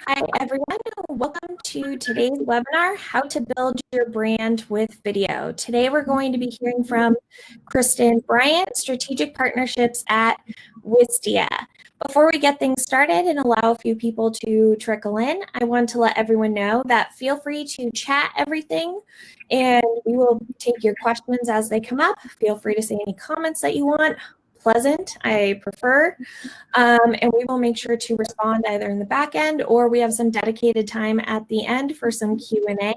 Hi, everyone. Welcome to today's webinar, How to Build Your Brand with Video. Today, we're going to be hearing from Kristen Bryant, Strategic Partnerships at Wistia. Before we get things started and allow a few people to trickle in, I want to let everyone know that feel free to chat everything and we will take your questions as they come up. Feel free to say any comments that you want. Pleasant, I prefer. And we will make sure to respond either in the back end or we have some dedicated time at the end for some Q&A.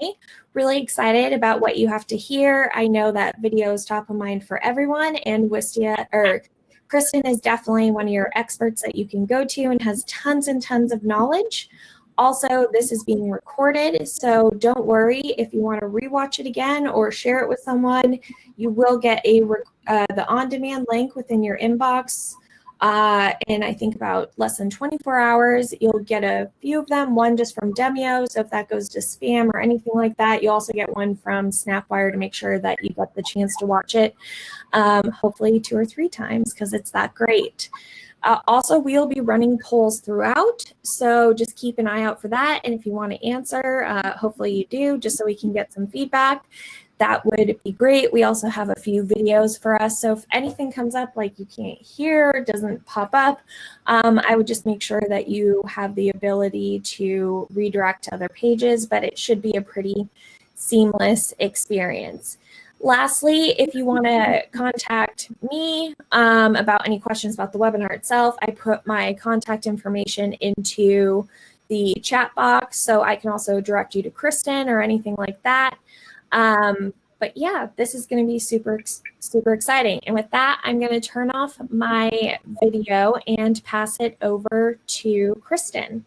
Really excited about what you have to hear. I know that video is top of mind for everyone, and Kristen is definitely one of your experts that you can go to and has tons and tons of knowledge. Also, this is being recorded, so don't worry if you want to rewatch it again or share it with someone. You will get the on-demand link within your inbox in I think about less than 24 hours. You'll get a few of them, one just from Demio, so if that goes to spam or anything like that, you also get one from Snapwire to make sure that you get the chance to watch it, hopefully 2 or 3 times because it's that great. Also, we'll be running polls throughout, so just keep an eye out for that. And if you want to answer, hopefully you do, just so we can get some feedback. That would be great. We also have a few videos for us, so if anything comes up like you can't hear, doesn't pop up, I would just make sure that you have the ability to redirect to other pages, but it should be a pretty seamless experience. Lastly, if you want to contact me about any questions about the webinar itself, I put my contact information into the chat box, so I can also direct you to Kristen or anything like that. But yeah, this is going to be super exciting. And with that, I'm going to turn off my video and pass it over to Kristen.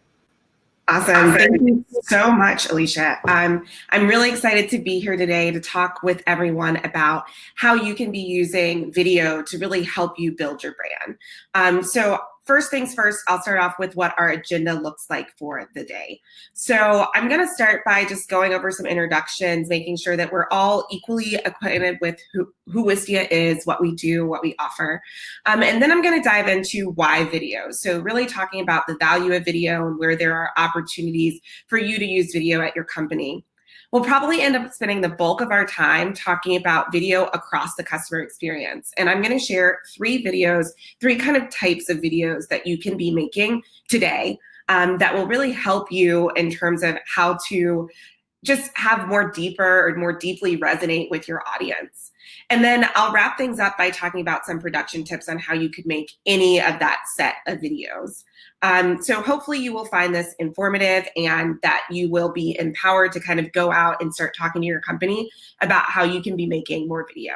Awesome. Thank you so much, Alicia. I'm really excited to be here today to talk with everyone about how you can be using video to really help you build your brand. So first things first, I'll start off with what our agenda looks like for the day. So I'm going to start by just going over some introductions, making sure that we're all equally acquainted with who Wistia is, what we do, what we offer. And then I'm going to dive into why video. So really talking about the value of video and where there are opportunities for you to use video at your company. We'll probably end up spending the bulk of our time talking about video across the customer experience. And I'm going to share 3 videos, 3 kind of types of videos that you can be making today that will really help you in terms of how to just have more deeply resonate with your audience. And then I'll wrap things up by talking about some production tips on how you could make any of that set of videos. So hopefully you will find this informative and that you will be empowered to kind of go out and start talking to your company about how you can be making more video.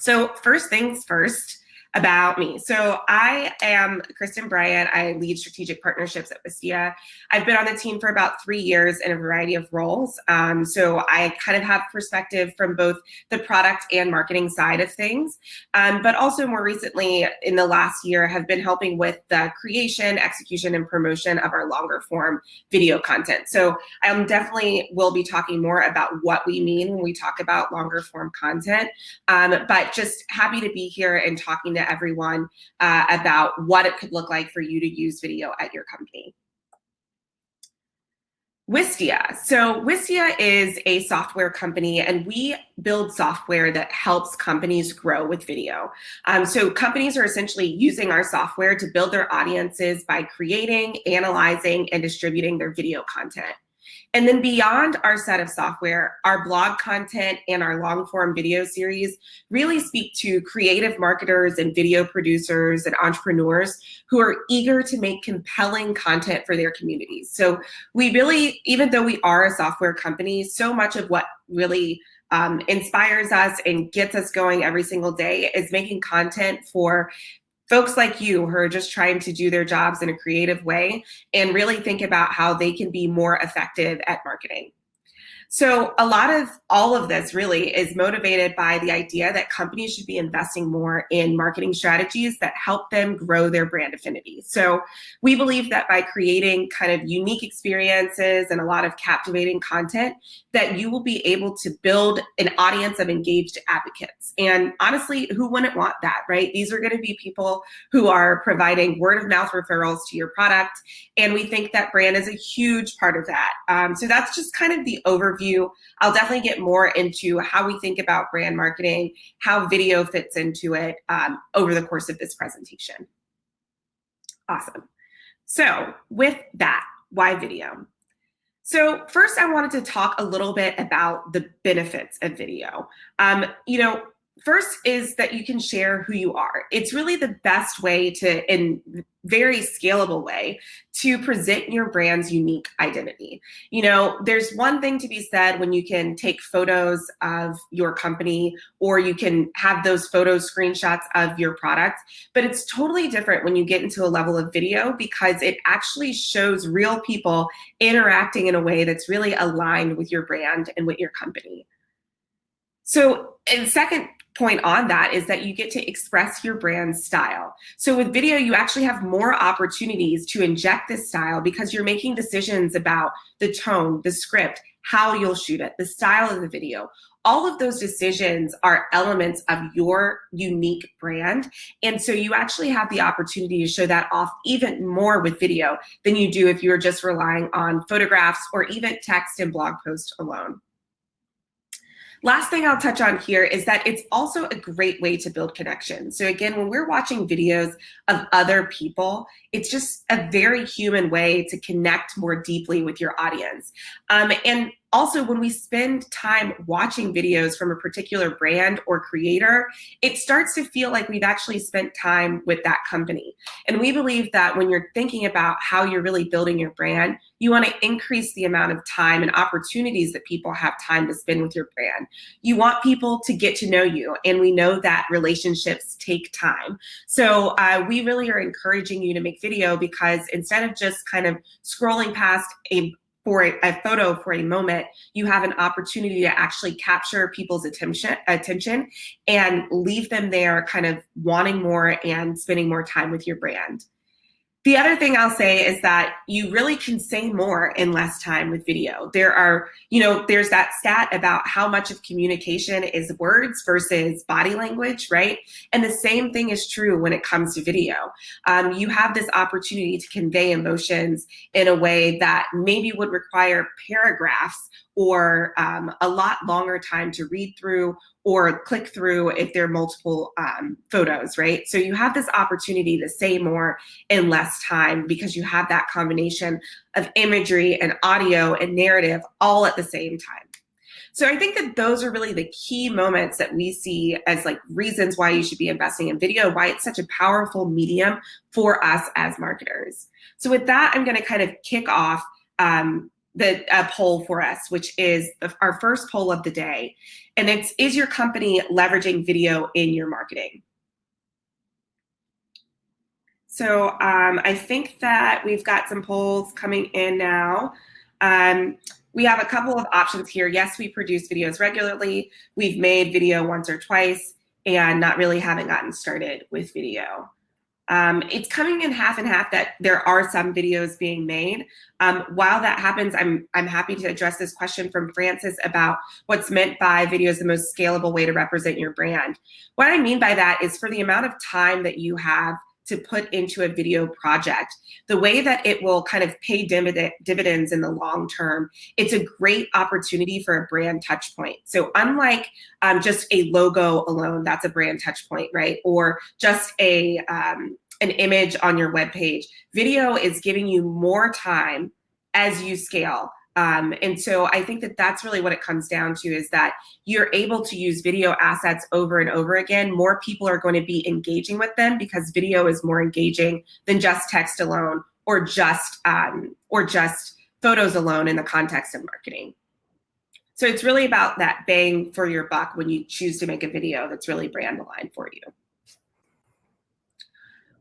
So first things first, about me. So I am Kristen Bryant. I lead strategic partnerships at Wistia. I've been on the team for about 3 years in a variety of roles. So I kind of have perspective from both the product and marketing side of things, but also more recently in the last year have been helping with the creation, execution, and promotion of our longer form video content. So I definitely will be talking more about what we mean when we talk about longer form content, but just happy to be here and talking to everyone about what it could look like for you to use video at your company. Wistia. So Wistia is a software company and we build software that helps companies grow with video. So companies are essentially using our software to build their audiences by creating, analyzing, and distributing their video content. And then beyond our set of software, our blog content and our long form video series really speak to creative marketers and video producers and entrepreneurs who are eager to make compelling content for their communities. So we really, even though we are a software company, so much of what really inspires us and gets us going every single day is making content for folks like you who are just trying to do their jobs in a creative way and really think about how they can be more effective at marketing. So all of this really is motivated by the idea that companies should be investing more in marketing strategies that help them grow their brand affinity. So we believe that by creating kind of unique experiences and a lot of captivating content, that you will be able to build an audience of engaged advocates. And honestly, who wouldn't want that, right? These are going to be people who are providing word of mouth referrals to your product. And we think that brand is a huge part of that. So that's just kind of the overview. I'll definitely get more into how we think about brand marketing, how video fits into it over the course of this presentation. Awesome. So with that, why video? So first, I wanted to talk a little bit about the benefits of video. First is that you can share who you are. It's really the best way to, in very scalable way, to present your brand's unique identity. There's one thing to be said when you can take photos of your company or you can have those photo screenshots of your product, but it's totally different when you get into a level of video because it actually shows real people interacting in a way that's really aligned with your brand and with your company. So, and second point on that is that you get to express your brand style. So with video, you actually have more opportunities to inject this style because you're making decisions about the tone, the script, how you'll shoot it, the style of the video. All of those decisions are elements of your unique brand. And so you actually have the opportunity to show that off even more with video than you do if you're just relying on photographs or even text and blog posts alone. Last thing I'll touch on here is that it's also a great way to build connections. So again, when we're watching videos of other people, it's just a very human way to connect more deeply with your audience. And also, when we spend time watching videos from a particular brand or creator, it starts to feel like we've actually spent time with that company. And we believe that when you're thinking about how you're really building your brand, you want to increase the amount of time and opportunities that people have time to spend with your brand. You want people to get to know you, and we know that relationships take time. So we really are encouraging you to make video because instead of just kind of scrolling past a photo for a moment, you have an opportunity to actually capture people's attention and leave them there kind of wanting more and spending more time with your brand. The other thing I'll say is that you really can say more in less time with video. There's that stat about how much of communication is words versus body language, right? And the same thing is true when it comes to video. You have this opportunity to convey emotions in a way that maybe would require paragraphs or a lot longer time to read through or click through if there are multiple photos, right? So you have this opportunity to say more in less time because you have that combination of imagery and audio and narrative all at the same time. So I think that those are really the key moments that we see as like reasons why you should be investing in video, why it's such a powerful medium for us as marketers. So with that, I'm going to kind of kick off the poll for us, which is our first poll of the day. And it's, is your company leveraging video in your marketing? So I think that we've got some polls coming in now. We have a couple of options here. Yes, we produce videos regularly. We've made video once or twice and not really haven't gotten started with video. It's coming in half and half that there are some videos being made. While that happens, I'm happy to address this question from Francis about what's meant by video is the most scalable way to represent your brand. What I mean by that is for the amount of time that you have to put into a video project, the way that it will kind of pay dividends in the long term, it's a great opportunity for a brand touch point. So unlike just a logo alone, that's a brand touch point, right? Or just an image on your webpage, video is giving you more time as you scale. And so I think that that's really what it comes down to, is that you're able to use video assets over and over again. More people are going to be engaging with them because video is more engaging than just text alone or just photos alone in the context of marketing. So it's really about that bang for your buck when you choose to make a video that's really brand aligned for you.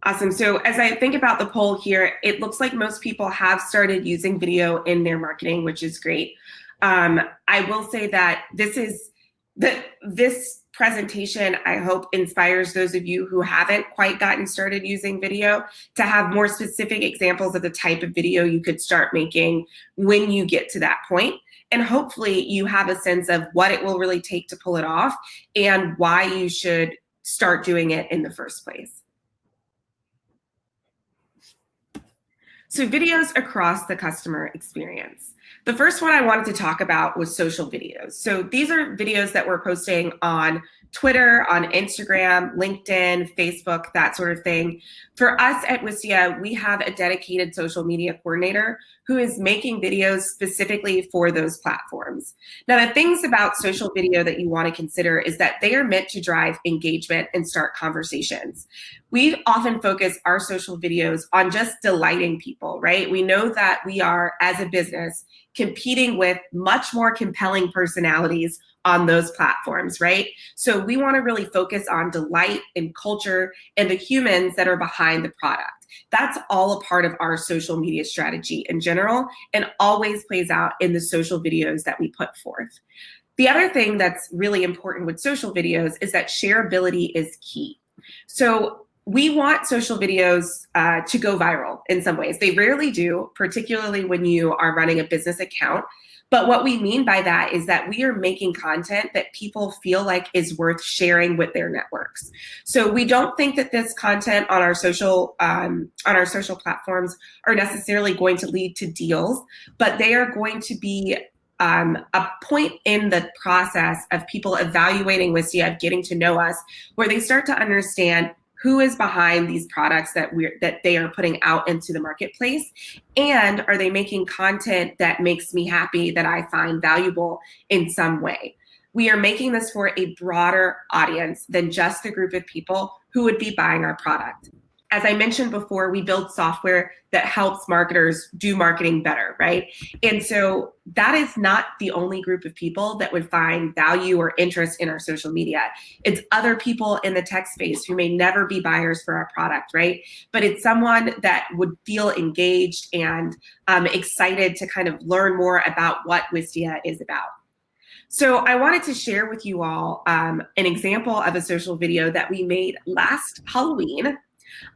Awesome. So as I think about the poll here, it looks like most people have started using video in their marketing, which is great. I will say that this presentation, I hope, inspires those of you who haven't quite gotten started using video to have more specific examples of the type of video you could start making when you get to that point. And hopefully you have a sense of what it will really take to pull it off and why you should start doing it in the first place. So videos across the customer experience. The first one I wanted to talk about was social videos. So these are videos that we're posting on Twitter, on Instagram, LinkedIn, Facebook, that sort of thing. For us at Wistia, we have a dedicated social media coordinator who is making videos specifically for those platforms. Now, the things about social video that you want to consider is that they are meant to drive engagement and start conversations. We often focus our social videos on just delighting people, right? We know that we are, as a business, competing with much more compelling personalities on those platforms, right? So we want to really focus on delight and culture and the humans that are behind the product. That's all a part of our social media strategy in general and always plays out in the social videos that we put forth. The other thing that's really important with social videos is that shareability is key. So we want social videos to go viral in some ways. They rarely do, particularly when you are running a business account. But what we mean by that is that we are making content that people feel like is worth sharing with their networks. So we don't think that this content on our social platforms are necessarily going to lead to deals, but they are going to be a point in the process of people evaluating Wistia, of getting to know us, where they start to understand who is behind these products that they are putting out into the marketplace, and are they making content that makes me happy, that I find valuable in some way. We are making this for a broader audience than just the group of people who would be buying our product. As I mentioned before, we build software that helps marketers do marketing better, right? And so that is not the only group of people that would find value or interest in our social media. It's other people in the tech space who may never be buyers for our product, right? But it's someone that would feel engaged and excited to kind of learn more about what Wistia is about. So I wanted to share with you all an example of a social video that we made last Halloween.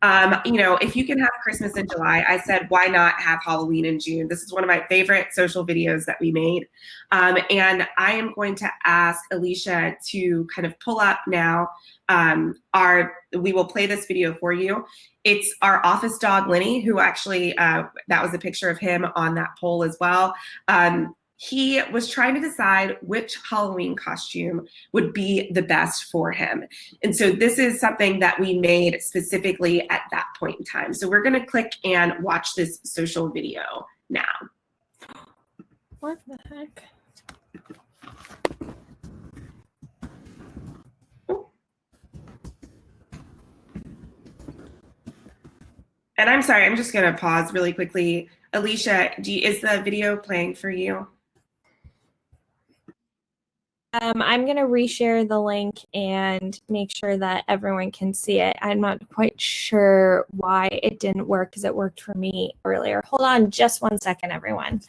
If you can have Christmas in July, I said, why not have Halloween in June? This is one of my favorite social videos that we made. And I am going to ask Alicia to kind of pull up now. We will play this video for you. It's our office dog, Lenny, who actually, that was a picture of him on that poll as well. He was trying to decide which Halloween costume would be the best for him. And so this is something that we made specifically at that point in time. So we're going to click and watch this social video now. What the heck? And I'm sorry, I'm just going to pause really quickly. Alicia, is the video playing for you? I'm going to reshare the link and make sure that everyone can see it. I'm not quite sure why it didn't work, because it worked for me earlier. Hold on just 1 second, everyone.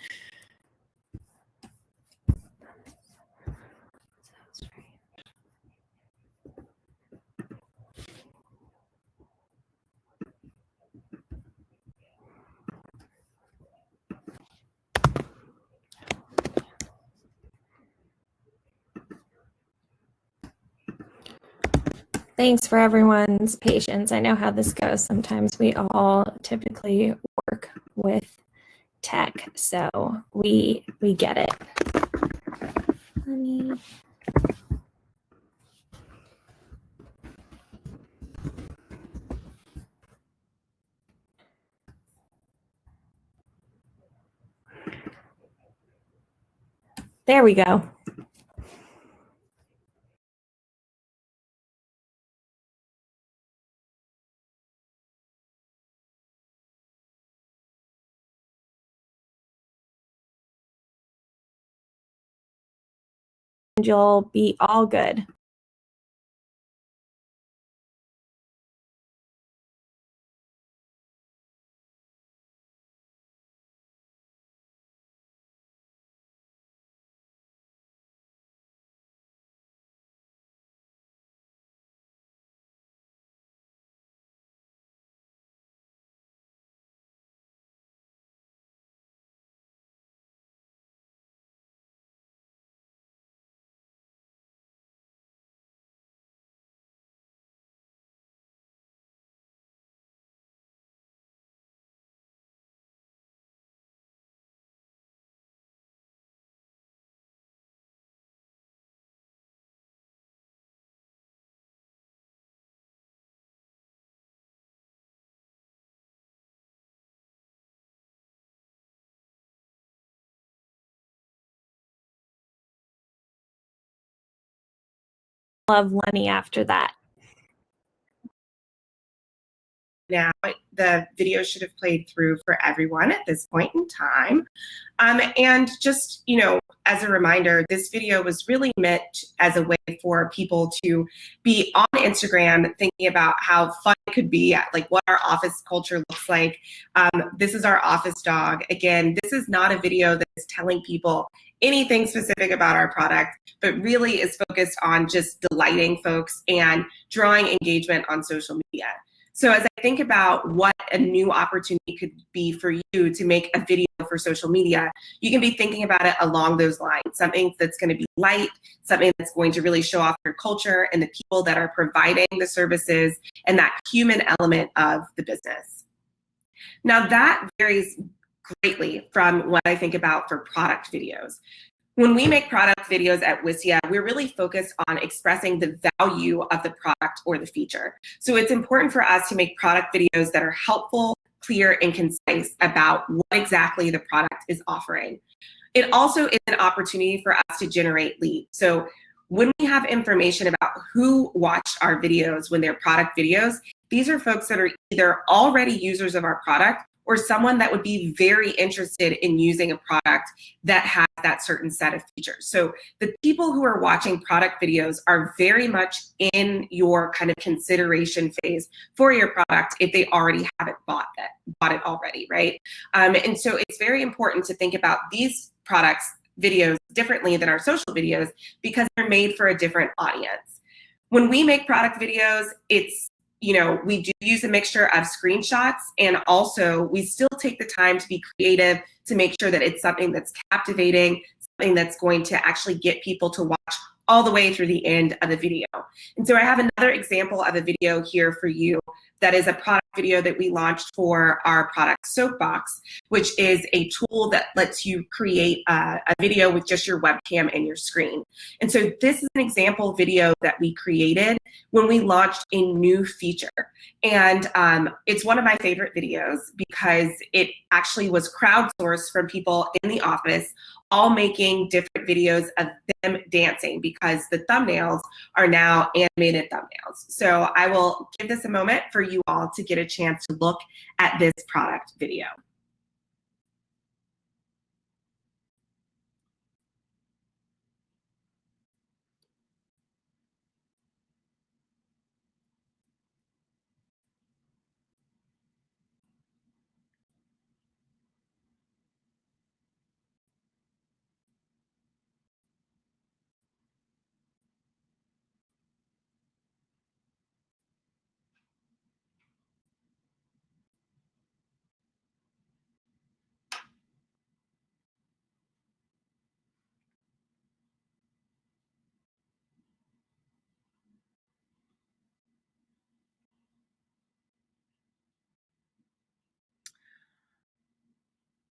Thanks for everyone's patience. I know how this goes. Sometimes we all typically work with tech, so we get it. There we go. You'll be all good. of Lenny after that. Now, the video should have played through for everyone at this point in time. And just, as a reminder, this video was really meant as a way for people to be on Instagram thinking about how fun it could be, like what our office culture looks like. This is our office dog. Again, this is not a video that is telling people anything specific about our product, but really is focused on just delighting folks and drawing engagement on social media. So as I think about what a new opportunity could be for you to make a video for social media, you can be thinking about it along those lines, something that's going to be light, something that's going to really show off your culture and the people that are providing the services and that human element of the business. Now that varies greatly from what I think about for product videos. When we make product videos at Wistia, we're really focused on expressing the value of the product or the feature. So it's important for us to make product videos that are helpful, clear, and concise about what exactly the product is offering. It also is an opportunity for us to generate leads. So when we have information about who watched our videos when they're product videos, these are folks that are either already users of our product or someone that would be very interested in using a product that has that certain set of features. So the people who are watching product videos are very much in your kind of consideration phase for your product if they already haven't bought it already, right? And so it's very important to think about these products videos differently than our social videos because they're made for a different audience. When we make product videos, we do use a mixture of screenshots, and also we still take the time to be creative to make sure that it's something that's captivating, something that's going to actually get people to watch all the way through the end of the video. And so I have another example of a video here for you that is a product video that we launched for our product Soapbox, which is a tool that lets you create a video with just your webcam and your screen. And so this is an example video that we created when we launched a new feature. And it's one of my favorite videos because it actually was crowdsourced from people in the office, all making different videos of them dancing because the thumbnails are now animated thumbnails. So I will give this a moment for you all to get a chance to look at this product video.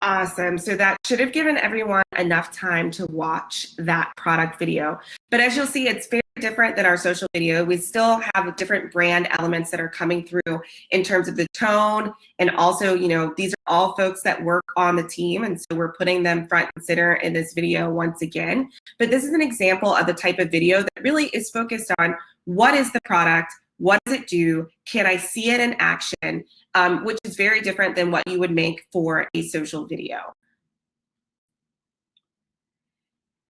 Awesome. So that should have given everyone enough time to watch that product video. But as you'll see, it's very different than our social video. We still have different brand elements that are coming through in terms of the tone. And also, these are all folks that work on the team. And so we're putting them front and center in this video once again. But this is an example of the type of video that really is focused on what is the product? What does it do? Can I see it in action? Which is very different than what you would make for a social video.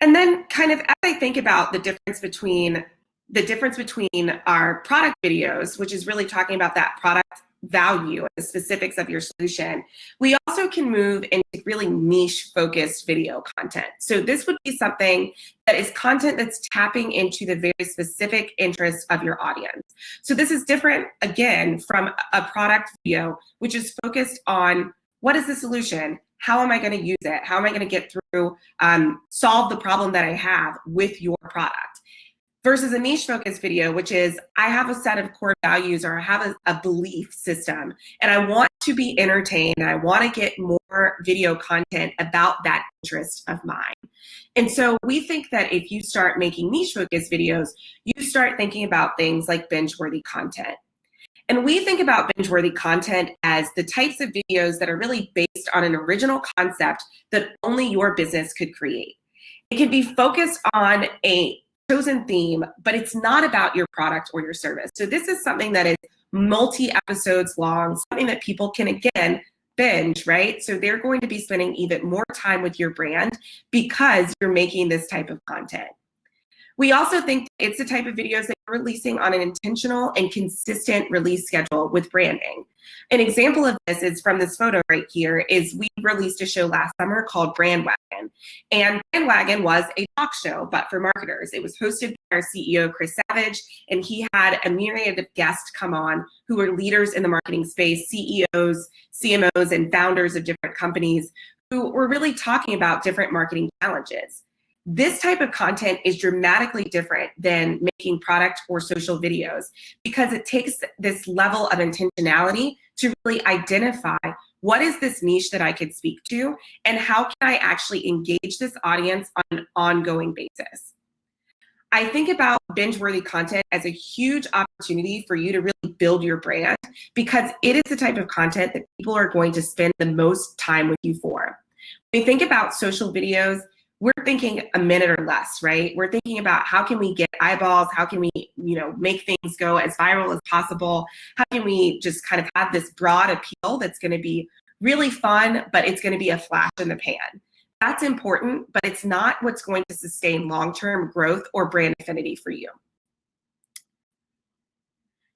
And then kind of as I think about the difference between our product videos, which is really talking about that product value and the specifics of your solution, we also can move into really niche focused video content. So this would be something that is content that's tapping into the very specific interests of your audience. So this is different, again, from a product video, which is focused on what is the solution? How am I going to use it? How am I going to get through, solve the problem that I have with your product? Versus a niche focused video, which is I have a set of core values or I have a belief system and I want to be entertained and I want to get more video content about that interest of mine. And so we think that if you start making niche focused videos, you start thinking about things like binge-worthy content. And we think about binge-worthy content as the types of videos that are really based on an original concept that only your business could create. It can be focused on a chosen theme, but it's not about your product or your service. So this is something that is multi-episodes long, something that people can, again, binge, right? So they're going to be spending even more time with your brand because you're making this type of content. We also think it's the type of videos that you're releasing on an intentional and consistent release schedule with branding. An example of this is from this photo right here is we released a show last summer called Brandwagon. And Brandwagon was a talk show, but for marketers. It was hosted by our CEO, Chris Savage, and he had a myriad of guests come on who were leaders in the marketing space, CEOs, CMOs, and founders of different companies who were really talking about different marketing challenges. This type of content is dramatically different than making product or social videos because it takes this level of intentionality to really identify what is this niche that I could speak to and how can I actually engage this audience on an ongoing basis. I think about binge-worthy content as a huge opportunity for you to really build your brand because it is the type of content that people are going to spend the most time with you for. When we think about social videos, we're thinking a minute or less, right? We're thinking about how can we get eyeballs? How can we, make things go as viral as possible? How can we just kind of have this broad appeal that's going to be really fun, but it's going to be a flash in the pan? That's important, but it's not what's going to sustain long-term growth or brand affinity for you.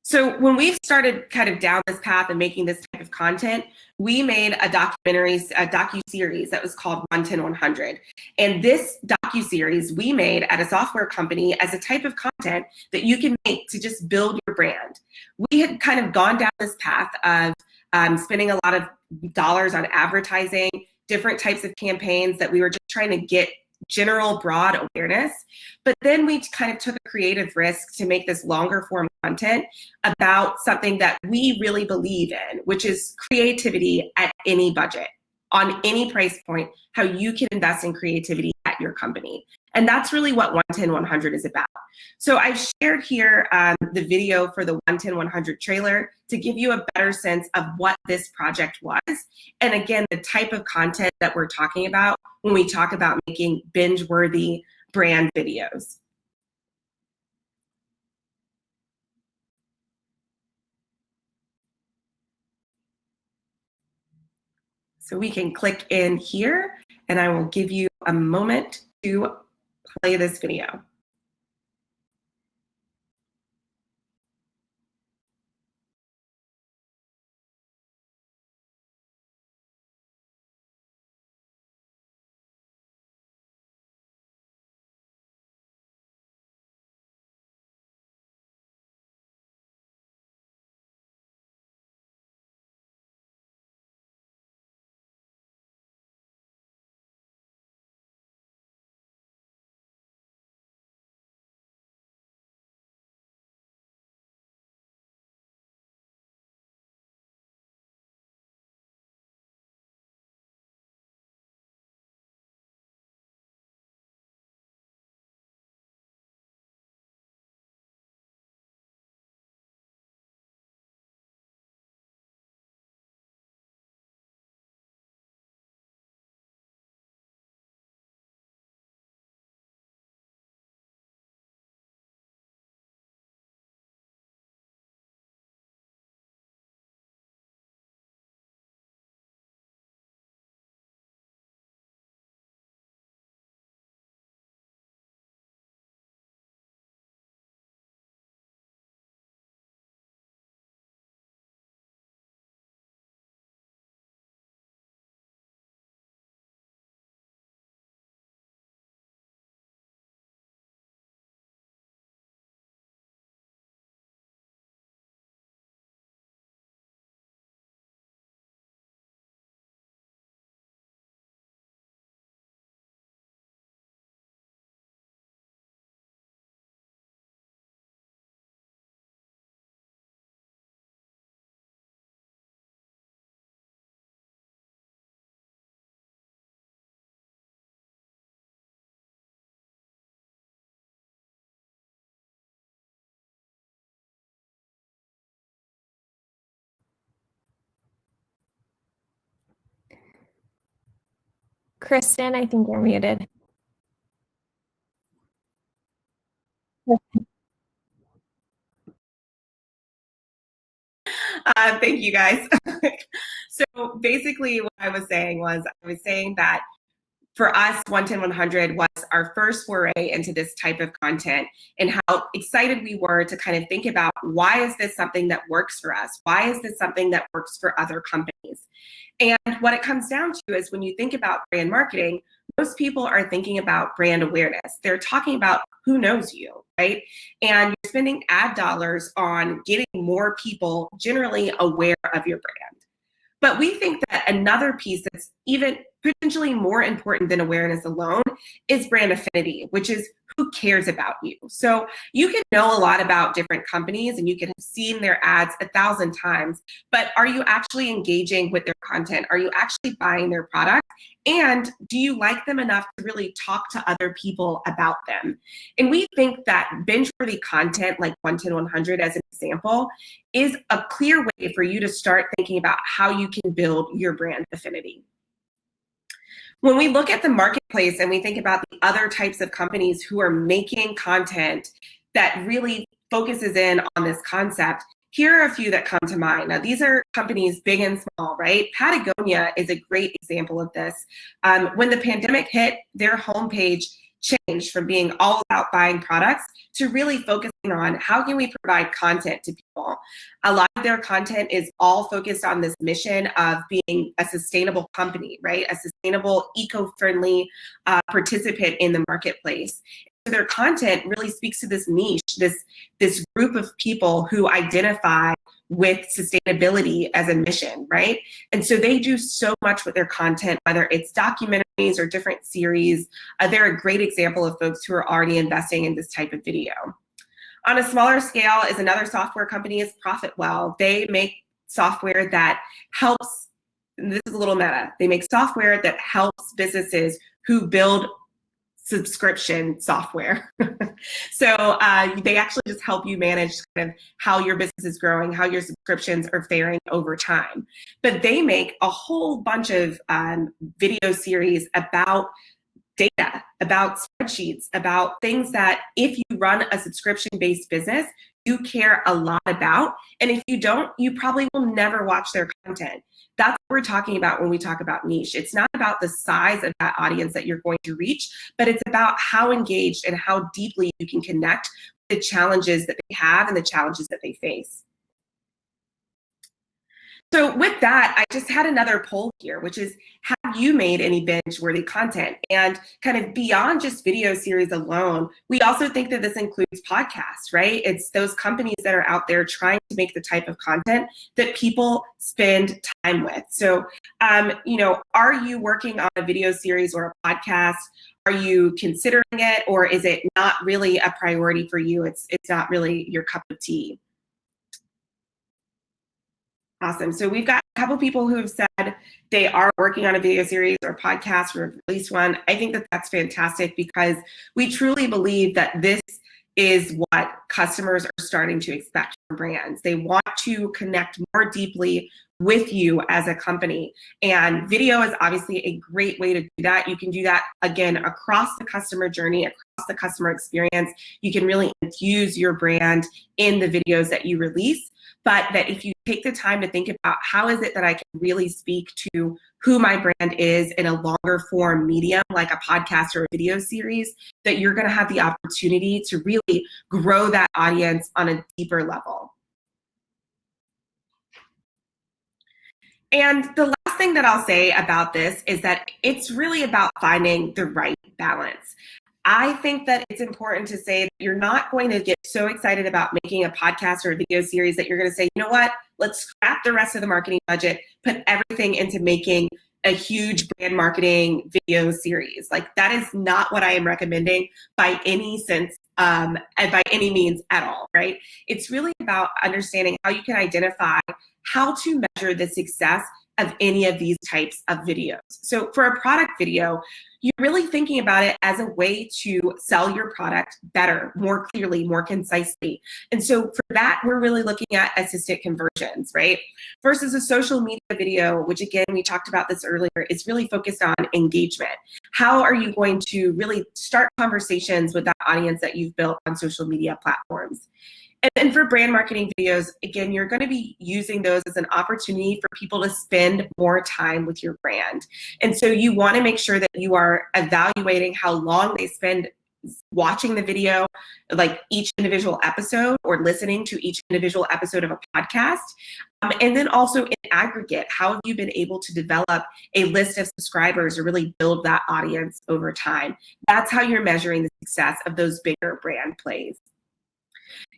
So when we've started kind of down this path and making this type of content, we made a docu-series that was called 110-100. And this docu-series we made at a software company as a type of content that you can make to just build your brand. We had kind of gone down this path of spending a lot of dollars on advertising, different types of campaigns that we were just trying to get general broad awareness. But then we kind of took a creative risk to make this longer form content about something that we really believe in, which is creativity at any budget, on any price point, how you can invest in creativity at your company. And that's really what 110-100 is about. So I've shared here the video for the 110-100 trailer to give you a better sense of what this project was. And again, the type of content that we're talking about when we talk about making binge-worthy brand videos. So we can click in here and I will give you a moment to play this video. Kristen, I think you're muted. Thank you guys. So basically what I was saying that for us, 110-100 was our first foray into this type of content, and how excited we were to kind of think about, why is this something that works for us? Why is this something that works for other companies? And what it comes down to is, when you think about brand marketing, most people are thinking about brand awareness. They're talking about who knows you, right? And you're spending ad dollars on getting more people generally aware of your brand. But we think that another piece that's even potentially more important than awareness alone is brand affinity, which is who cares about you. So you can know a lot about different companies and you can have seen their ads 1,000 times, but are you actually engaging with their content? Are you actually buying their product? And do you like them enough to really talk to other people about them? And we think that binge-worthy content like 110-100 as an example is a clear way for you to start thinking about how you can build your brand affinity. When we look at the marketplace and we think about the other types of companies who are making content that really focuses in on this concept, here are a few that come to mind. Now, these are companies big and small, right? Patagonia is a great example of this. When the pandemic hit, their homepage changed from being all about buying products to really focusing on how can we provide content to people. A lot of their content is all focused on this mission of being a sustainable company, right? A sustainable, eco-friendly participant in the marketplace. So their content really speaks to this niche, this group of people who identify with sustainability as a mission, right? And so they do so much with their content, whether it's documentaries or different series. They're a great example of folks who are already investing in this type of video. On a smaller scale is another software company, is Profitwell. They make software that helps, and this is a little meta, they make software that helps businesses who build subscription software. So they actually just help you manage kind of how your business is growing, how your subscriptions are faring over time. But they make a whole bunch of video series about data, about spreadsheets, about things that if you run a subscription-based business, you care a lot about. And if you don't, you probably will never watch their content. That's what we're talking about when we talk about niche. It's not about the size of that audience that you're going to reach, but it's about how engaged and how deeply you can connect with the challenges that they have and the challenges that they face. So with that, I just had another poll here, which is, have you made any binge-worthy content? And kind of beyond just video series alone, we also think that this includes podcasts, right? It's those companies that are out there trying to make the type of content that people spend time with. So, are you working on a video series or a podcast? Are you considering it, or is it not really a priority for you? It's not really your cup of tea. Awesome. So we've got a couple people who have said they are working on a video series or podcast or release one. I think that that's fantastic, because we truly believe that this is what customers are starting to expect from brands. They want to connect more deeply with you as a company. And video is obviously a great way to do that. You can do that, again, across the customer journey, across the customer experience. You can really infuse your brand in the videos that you release. But that if you take the time to think about, how is it that I can really speak to who my brand is in a longer form medium, like a podcast or a video series, that you're going to have the opportunity to really grow that audience on a deeper level. And the last thing that I'll say about this is that it's really about finding the right balance. I think that it's important to say that you're not going to get so excited about making a podcast or a video series that you're going to say, you know what, let's scrap the rest of the marketing budget, put everything into making a huge brand marketing video series. Like, that is not what I am recommending by any sense, and by any means at all, right? It's really about understanding how you can identify how to measure the success of any of these types of videos. So for a product video, you're really thinking about it as a way to sell your product better, more clearly, more concisely. And so for that, we're really looking at assisted conversions, right? Versus a social media video, which again, we talked about this earlier, is really focused on engagement. How are you going to really start conversations with that audience that you've built on social media platforms? And then for brand marketing videos, again, you're going to be using those as an opportunity for people to spend more time with your brand. And so you want to make sure that you are evaluating how long they spend watching the video, like each individual episode, or listening to each individual episode of a podcast. And then also in aggregate, how have you been able to develop a list of subscribers or really build that audience over time? That's how you're measuring the success of those bigger brand plays.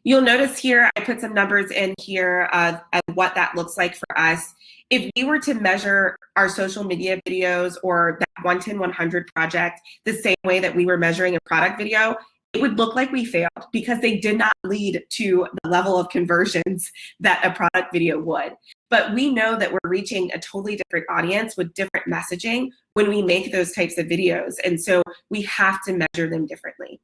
You'll notice here, I put some numbers in here of what that looks like for us. If we were to measure our social media videos or that 110-100 project the same way that we were measuring a product video, it would look like we failed because they did not lead to the level of conversions that a product video would. But we know that we're reaching a totally different audience with different messaging when we make those types of videos. And so we have to measure them differently.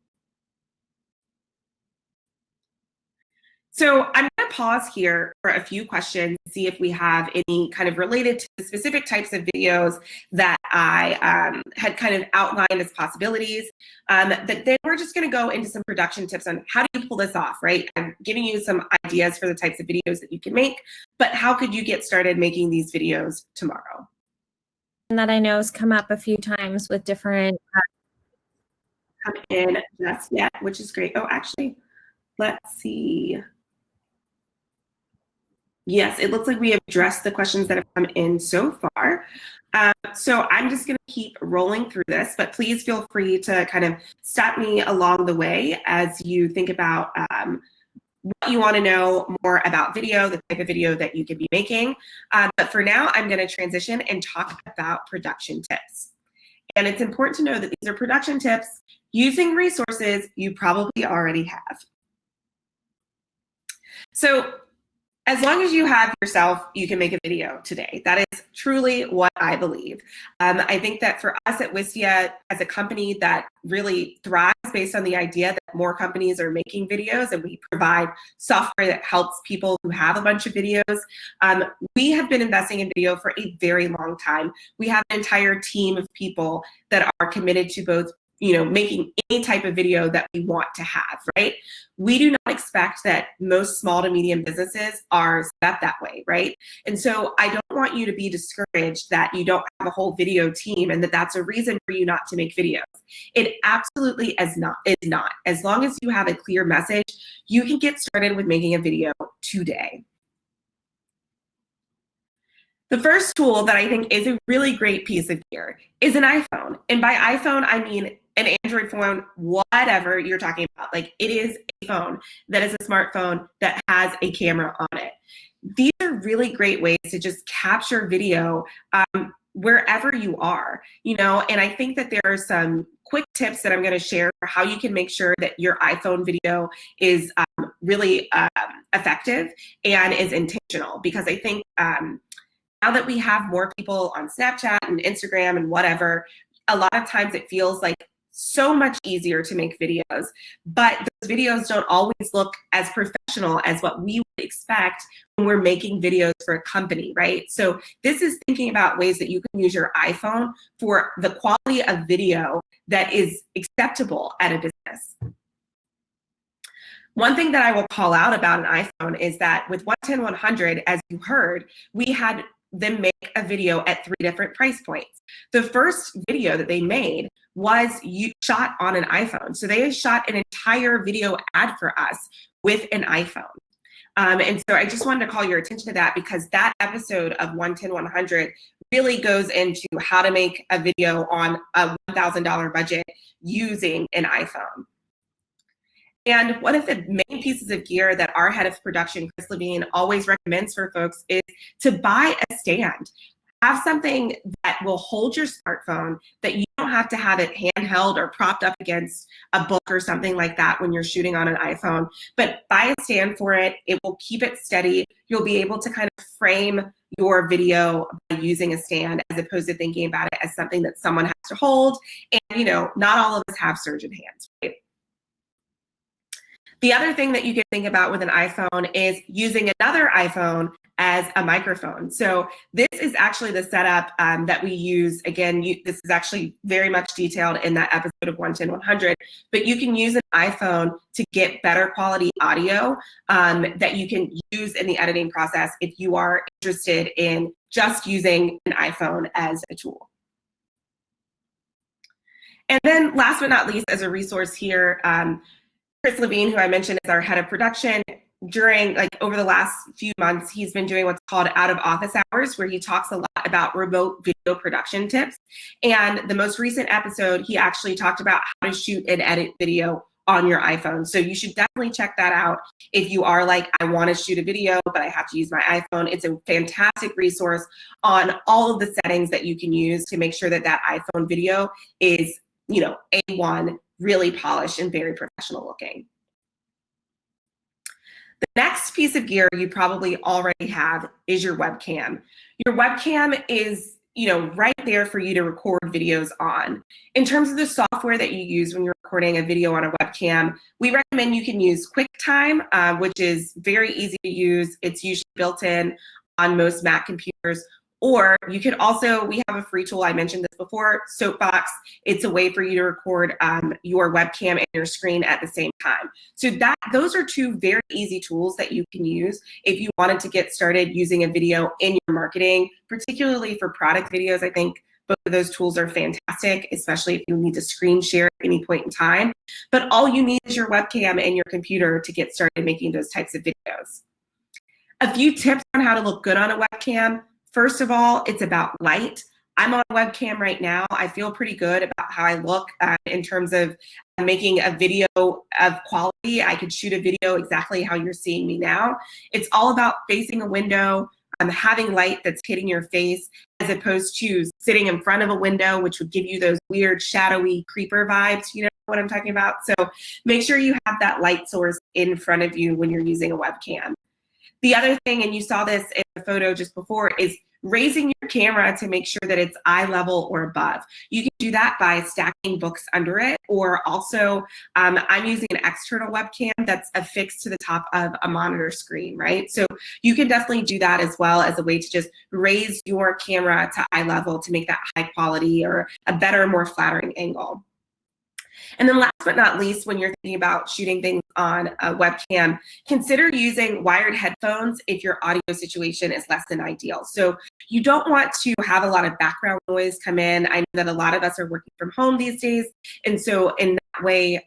So I'm going to pause here for a few questions, see if we have any kind of related to the specific types of videos that I had kind of outlined as possibilities. But then we're just going to go into some production tips on how do you pull this off, right? I'm giving you some ideas for the types of videos that you can make, but how could you get started making these videos tomorrow? And that I know has come up a few times with different. Come in just yet, which is great. Oh, actually, let's see. Yes, it looks like we have addressed the questions that have come in so far. So I'm just going to keep rolling through this, but please feel free to kind of stop me along the way as you think about what you want to know more about video, the type of video that you could be making. But for now, I'm going to transition and talk about production tips. And it's important to know that these are production tips using resources you probably already have. So as long as you have yourself, you can make a video today. That is truly what I believe. I think that for us at Wistia, as a company that really thrives based on the idea that more companies are making videos and we provide software that helps people who have a bunch of videos, we have been investing in video for a very long time. We have an entire team of people that are committed to both making any type of video that we want to have, right? We do not expect that most small to medium businesses are set up that way, right? And so I don't want you to be discouraged that you don't have a whole video team and that that's a reason for you not to make videos. It absolutely is not. As long as you have a clear message, you can get started with making a video today. The first tool that I think is a really great piece of gear is an iPhone. And by iPhone, I mean an Android phone, whatever you're talking about. Like, it is a phone that is a smartphone that has a camera on it. These are really great ways to just capture video wherever you are, and I think that there are some quick tips that I'm going to share for how you can make sure that your iPhone video is really effective and is intentional, because I think now that we have more people on Snapchat and Instagram and whatever, a lot of times it feels like so much easier to make videos, but those videos don't always look as professional as what we would expect when we're making videos for a company, right? So this is thinking about ways that you can use your iPhone for the quality of video that is acceptable at a business. One thing that I will call out about an iPhone is that with 110-100, as you heard, we had them make a video at 3 different price points. The first video that they made was shot on an iPhone. So they shot an entire video ad for us with an iPhone. And so I just wanted to call your attention to that, because that episode of 110-100 really goes into how to make a video on a $1,000 budget using an iPhone. And one of the main pieces of gear that our head of production, Chris Levine, always recommends for folks is to buy a stand. Have something that will hold your smartphone, that you don't have to have it handheld or propped up against a book or something like that when you're shooting on an iPhone. But buy a stand for it. It will keep it steady. You'll be able to kind of frame your video by using a stand, as opposed to thinking about it as something that someone has to hold. And, you know, not all of us have surgeon hands, right? The other thing that you can think about with an iPhone is using another iPhone as a microphone. So this is actually the setup that we use. Again, this is actually very much detailed in that episode of 110-100, but you can use an iPhone to get better quality audio that you can use in the editing process if you are interested in just using an iPhone as a tool. And then last but not least, as a resource here, Chris Levine, who I mentioned is our head of production, over the last few months, he's been doing what's called out of office hours, where he talks a lot about remote video production tips. And the most recent episode, he actually talked about how to shoot and edit video on your iPhone. So you should definitely check that out if you are like, I want to shoot a video, but I have to use my iPhone. It's a fantastic resource on all of the settings that you can use to make sure that that iPhone video is, you know, A1, really polished and very professional looking. The next piece of gear you probably already have is your webcam. Your webcam is, you know, right there for you to record videos on. In terms of the software that you use when you're recording a video on a webcam, we recommend you can use QuickTime, which is very easy to use. It's usually built in on most Mac computers. Or you could also, we have a free tool, I mentioned this before, Soapbox. It's a way for you to record your webcam and your screen at the same time. So those are two very easy tools that you can use if you wanted to get started using a video in your marketing, particularly for product videos. I think both of those tools are fantastic, especially if you need to screen share at any point in time. But all you need is your webcam and your computer to get started making those types of videos. A few tips on how to look good on a webcam. First of all, it's about light. I'm on a webcam right now. I feel pretty good about how I look in terms of making a video of quality. I could shoot a video exactly how you're seeing me now. It's all about facing a window, having light that's hitting your face, as opposed to sitting in front of a window, which would give you those weird shadowy creeper vibes. You know what I'm talking about? So make sure you have that light source in front of you when you're using a webcam. The other thing, and you saw this in the photo just before, is raising your camera to make sure that it's eye level or above. You can do that by stacking books under it, or also I'm using an external webcam that's affixed to the top of a monitor screen, right? So you can definitely do that as well as a way to just raise your camera to eye level to make that high quality or a better, more flattering angle. And then last but not least, when you're thinking about shooting things on a webcam, consider using wired headphones if your audio situation is less than ideal. So you don't want to have a lot of background noise come in. I know that a lot of us are working from home these days. And so in that way,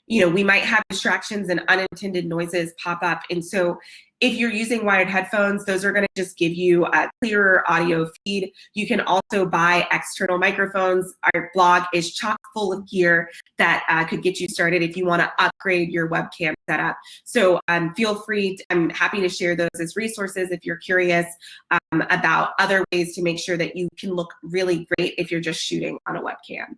you know, we might have distractions and unintended noises pop up. And so if you're using wired headphones, those are going to just give you a clearer audio feed. You can also buy external microphones. Our blog is chock full of gear that could get you started if you want to upgrade your webcam setup. So feel free, I'm happy to share those as resources if you're curious about other ways to make sure that you can look really great if you're just shooting on a webcam.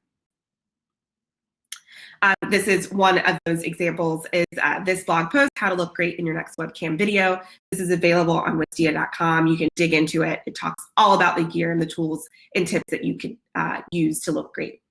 This is one of those examples, is this blog post, how to look great in your next webcam video. This is available on wistia.com. You can dig into it. It talks all about the gear and the tools and tips that you can use to look great.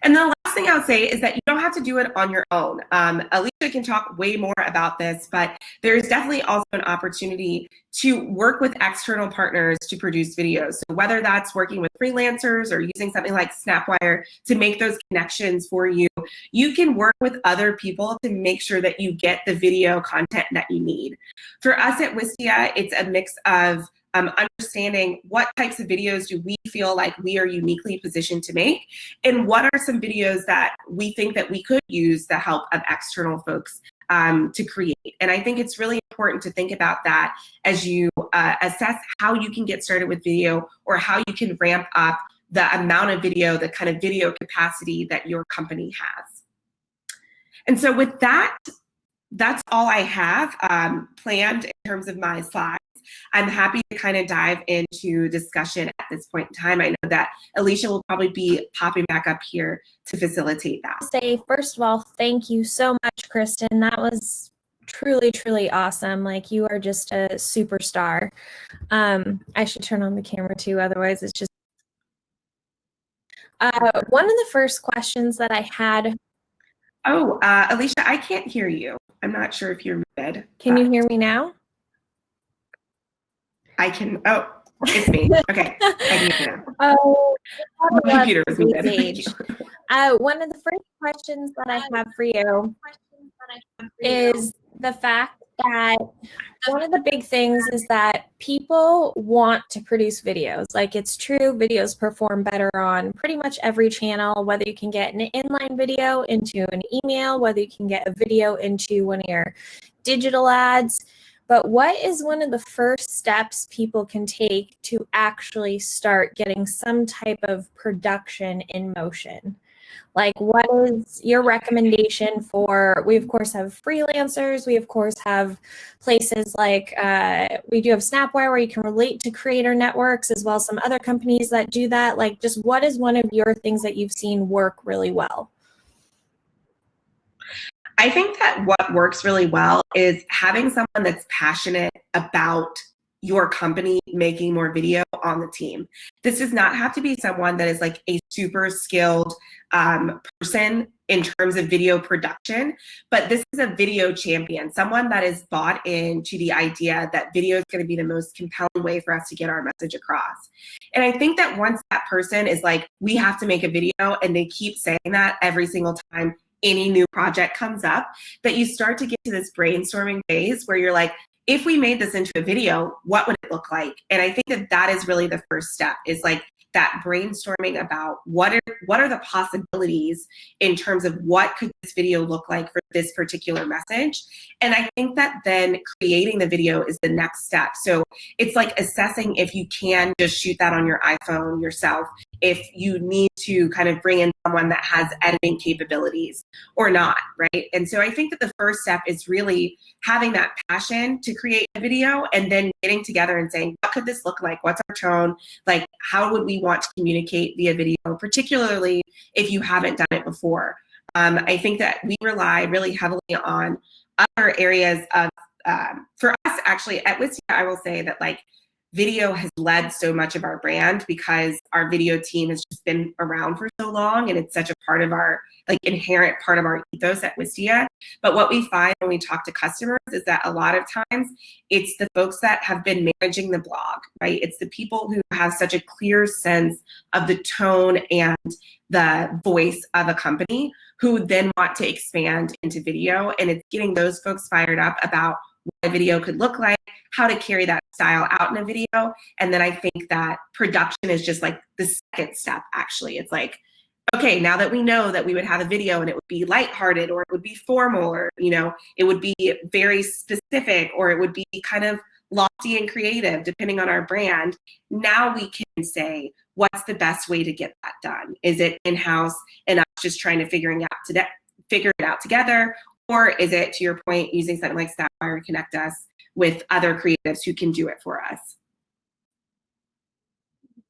And the last thing I would say is that you don't have to do it on your own. Alicia can talk way more about this, but there's definitely also an opportunity to work with external partners to produce videos. So whether that's working with freelancers or using something like Snapwire to make those connections for you, you can work with other people to make sure that you get the video content that you need. For us at Wistia, it's a mix of understanding what types of videos do we feel like we are uniquely positioned to make, and what are some videos that we think that we could use the help of external folks to create. And I think it's really important to think about that as you assess how you can get started with video, or how you can ramp up the amount of video, the kind of video capacity that your company has. And so with that, that's all I have planned in terms of my slides. I'm happy to kind of dive into discussion at this point in time. I know that Alicia will probably be popping back up here to facilitate that. Say, first of all, thank you so much, Kristen. That was truly, truly awesome. Like, you are just a superstar. I should turn on the camera too, otherwise it's just one of the first questions that I had. Oh, Alicia, I can't hear you. I'm not sure if you're muted. Can you hear me now? I can. Oh, it's me. Okay, I can hear you now. Oh, My computer was muted. age. One of the first questions that I have for you is the fact that one of the big things is that people want to produce videos. Like, it's true, videos perform better on pretty much every channel, whether you can get an inline video into an email, whether you can get a video into one of your digital ads. But what is one of the first steps people can take to actually start getting some type of production in motion? Like, what is your recommendation for, we of course have freelancers, we of course have places like, we do have Snapwire where you can relate to creator networks, as well as some other companies that do that. Like, just what is one of your things that you've seen work really well? I think that what works really well is having someone that's passionate about your company making more video on the team. This does not have to be someone that is like a super skilled person in terms of video production, but this is a video champion, someone that is bought into the idea that video is going to be the most compelling way for us to get our message across. And I think that once that person is like, we have to make a video, and they keep saying that every single time any new project comes up, that you start to get to this brainstorming phase where you're like, if we made this into a video, what would it look like? And I think that that is really the first step, is like that brainstorming about what are the possibilities in terms of what could this video look like for this particular message. And I think that then creating the video is the next step. So it's like assessing if you can just shoot that on your iPhone yourself, if you need to kind of bring in someone that has editing capabilities or not, right? And so I think that the first step is really having that passion to create a video, and then getting together and saying, what could this look like? What's our tone? Like, how would we want to communicate via video, particularly if you haven't done it before? I think that we rely really heavily on other areas of, for us actually at Wistia, I will say that like video has led so much of our brand because our video team has just been around for so long, and it's such a part of our, like, inherent part of our ethos at Wistia. But what we find when we talk to customers is that a lot of times it's the folks that have been managing the blog, right? It's the people who have such a clear sense of the tone and the voice of a company who then want to expand into video. And it's getting those folks fired up about what a video could look like, how to carry that style out in a video. And then I think that production is just like the second step, actually. It's like, okay, now that we know that we would have a video and it would be lighthearted, or it would be formal, or, you know, it would be very specific, or it would be kind of lofty and creative, depending on our brand. Now we can say, what's the best way to get that done? Is it in-house and us just trying to figure it out together? Or is it, to your point, using something like Snapwire to connect us with other creatives who can do it for us? It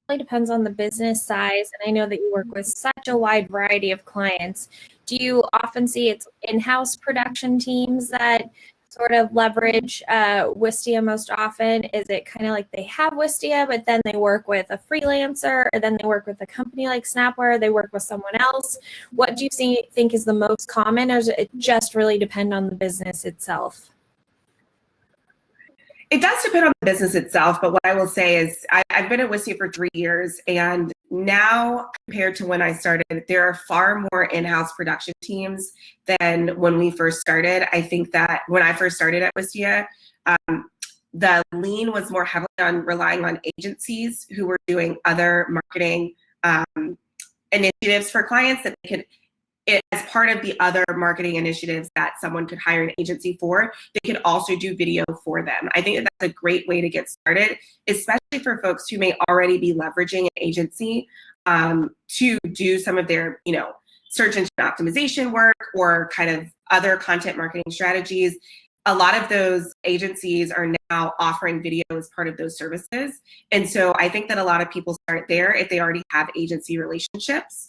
really depends on the business size, and I know that you work with such a wide variety of clients. Do you often see it's in-house production teams that sort of leverage Wistia most often? Is it kind of like they have Wistia, but then they work with a freelancer, or then they work with a company like Snapwire, they work with someone else? What do you think is the most common, or does it just really depend on the business itself? It does depend on the business itself, but what I will say is I've been at Wistia for 3 years, and now compared to when I started, there are far more in-house production teams than when we first started. I think that when I first started at Wistia, the lean was more heavily on relying on agencies who were doing other marketing initiatives for clients that they could, as part of the other marketing initiatives that someone could hire an agency for, they could also do video for them. I think that that's a great way to get started, especially for folks who may already be leveraging an agency to do some of their, you know, search engine optimization work or kind of other content marketing strategies. A lot of those agencies are now offering video as part of those services. And so I think that a lot of people start there if they already have agency relationships.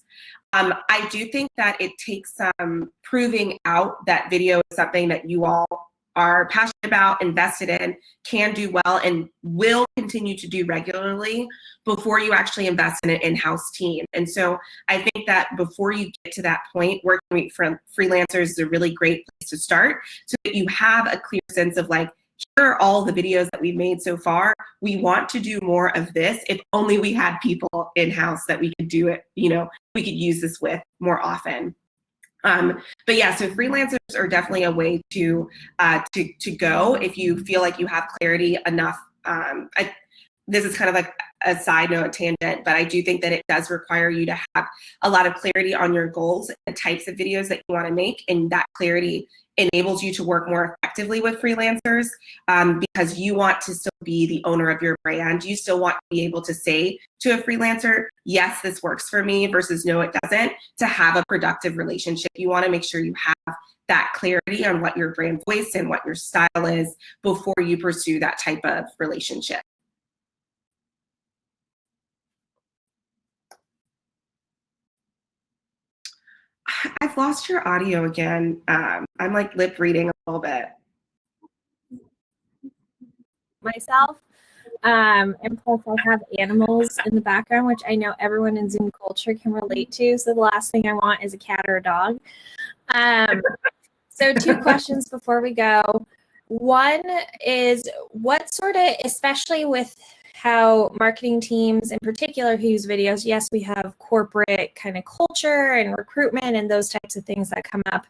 I do think that it takes some proving out that video is something that you all are passionate about, invested in, can do well, and will continue to do regularly before you actually invest in an in-house team. And so I think that before you get to that point, working with freelancers is a really great place to start, so that you have a clear sense of like, here are all the videos that we've made so far. We want to do more of this. If only we had people in-house that we could do it, we could use this with more often. But yeah, so freelancers are definitely a way to go if you feel like you have clarity enough. This is kind of like a side note tangent, but I do think that it does require you to have a lot of clarity on your goals and the types of videos that you want to make, and that clarity enables you to work more effectively with freelancers, because you want to still be the owner of your brand. You still want to be able to say to a freelancer, yes, this works for me, versus no, it doesn't, to have a productive relationship. You want to make sure you have that clarity on what your brand voice and what your style is before you pursue that type of relationship. I've lost your audio again. I'm like lip reading a little bit. Myself, and plus I have animals in the background, which I know everyone in Zoom culture can relate to. So the last thing I want is a cat or a dog. So 2 questions before we go. One is, what sort of, especially with how marketing teams in particular who use videos, yes, we have corporate kind of culture and recruitment and those types of things that come up.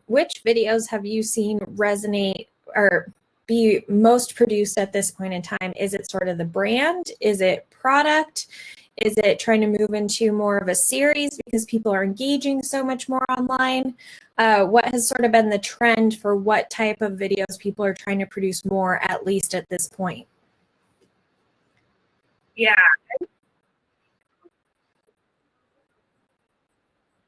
Which videos have you seen resonate or be most produced at this point in time? Is it sort of the brand? Is it product? Is it trying to move into more of a series because people are engaging so much more online? What has sort of been the trend for what type of videos people are trying to produce more, at least at this point? Yeah.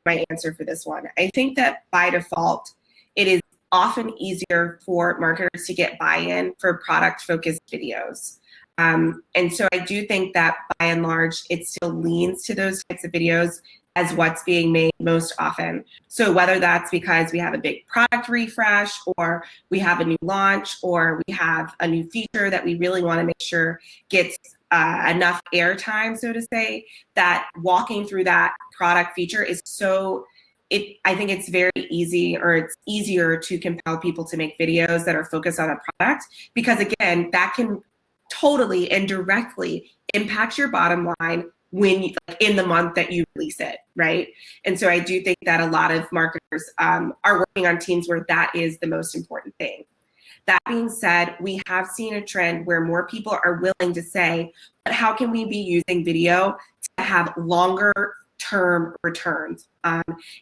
My answer for this one. I think that by default, it is often easier for marketers to get buy-in for product-focused videos. And so I do think that by and large, it still leans to those types of videos as what's being made most often. So whether that's because we have a big product refresh, or we have a new launch, or we have a new feature that we really want to make sure gets enough airtime, so to say, that walking through that product feature is I think it's very easy, or it's easier to compel people to make videos that are focused on a product, because again, that can totally and directly impact your bottom line in the month that you release it, right? And so I do think that a lot of marketers are working on teams where that is the most important thing. That being said, we have seen a trend where more people are willing to say, but how can we be using video to have longer term returns?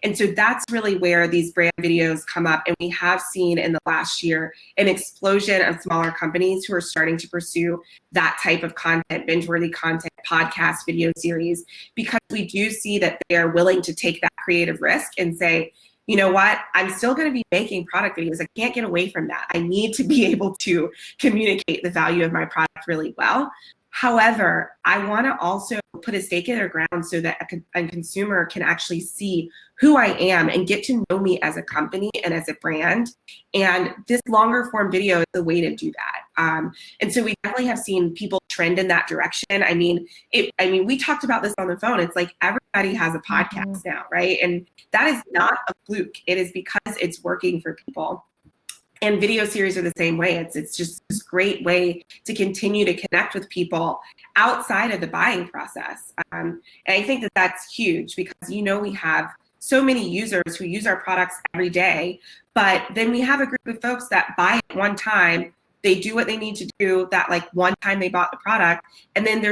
And so that's really where these brand videos come up. And we have seen in the last year an explosion of smaller companies who are starting to pursue that type of content, binge-worthy content, podcast, video series, because we do see that they are willing to take that creative risk and say, you know what, I'm still going to be making product videos. I can't get away from that. I need to be able to communicate the value of my product really well. However, I want to also put a stake in the ground so that a consumer can actually see who I am and get to know me as a company and as a brand. And this longer form video is the way to do that. And so we definitely have seen people trend in that direction. I mean, we talked about this on the phone. It's like everybody has a podcast now, right? And that is not a fluke. It is because it's working for people. And video series are the same way. It's just this great way to continue to connect with people outside of the buying process. And I think that that's huge, because we have so many users who use our products every day, but then we have a group of folks that buy it one time, they do what they need to do that like one time they bought the product, and then they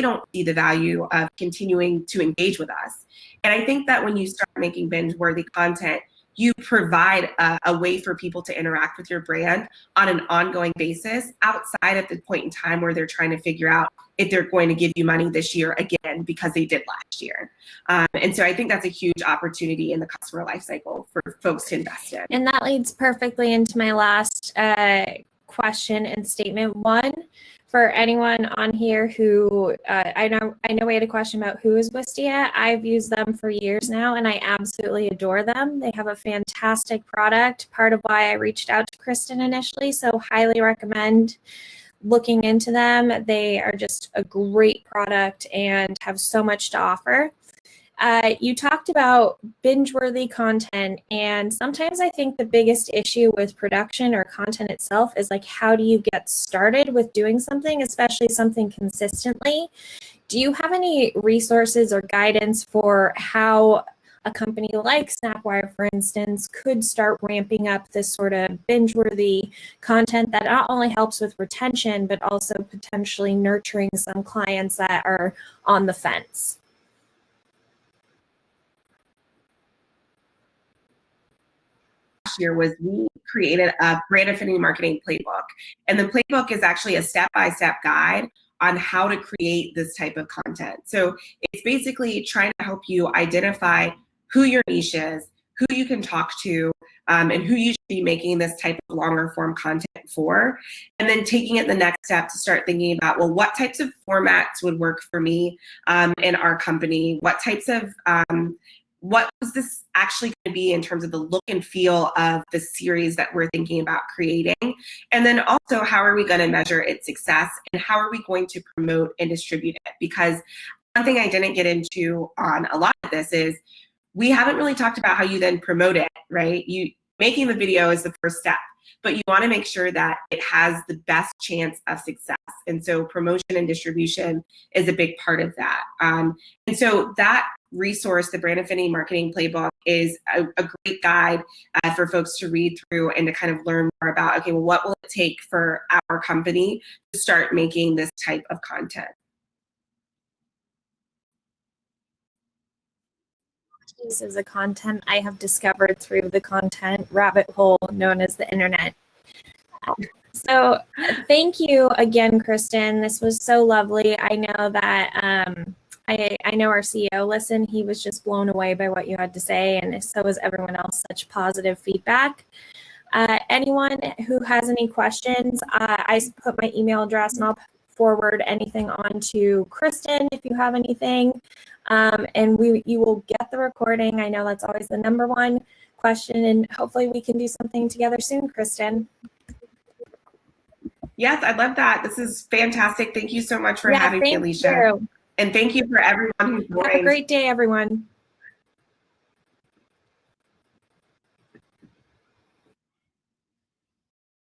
don't see the value of continuing to engage with us. And I think that when you start making binge-worthy content, you provide a way for people to interact with your brand on an ongoing basis outside of the point in time where they're trying to figure out if they're going to give you money this year again because they did last year. And so I think that's a huge opportunity in the customer lifecycle for folks to invest in. And that leads perfectly into my last question and statement. One, For anyone on here who, I know we had a question about who is Wistia. I've used them for years now, and I absolutely adore them. They have a fantastic product, part of why I reached out to Kristen initially, so highly recommend looking into them. They are just a great product and have so much to offer. You talked about binge-worthy content, and sometimes I think the biggest issue with production or content itself is like, how do you get started with doing something, especially something consistently? Do you have any resources or guidance for how a company like Snapwire, for instance, could start ramping up this sort of binge-worthy content that not only helps with retention, but also potentially nurturing some clients that are on the fence? Year was we created a brand affinity marketing playbook. And the playbook is actually a step-by-step guide on how to create this type of content. So it's basically trying to help you identify who your niche is, who you can talk to, and who you should be making this type of longer form content for. And then taking it the next step to start thinking about, well, what types of formats would work for me in our company? What types of what is this actually going to be in terms of the look and feel of the series that we're thinking about creating? And then also, how are we going to measure its success, and how are we going to promote and distribute it? Because one thing I didn't get into on a lot of this is we haven't really talked about how you then promote it, right? Making the video is the first step, but you want to make sure that it has the best chance of success. And so promotion and distribution is a big part of that. And so that resource, the Brand Affinity Marketing Playbook, is a great guide for folks to read through and to kind of learn more about, okay, well, what will it take for our company to start making this type of content? This is a content I have discovered through the content rabbit hole known as the internet. So thank you again, Kristen. This was so lovely. I know that I know our CEO listened. He was just blown away by what you had to say, and so was everyone else. Such positive feedback. Anyone who has any questions, I put my email address, and I'll forward anything on to Kristen if you have anything. And you will get the recording. I know that's always the number one question, and hopefully we can do something together soon, Kristen. Yes, I love that. This is fantastic. Thank you so much for having me, Alicia. You. And thank you for everyone who joined. Have a great day, everyone.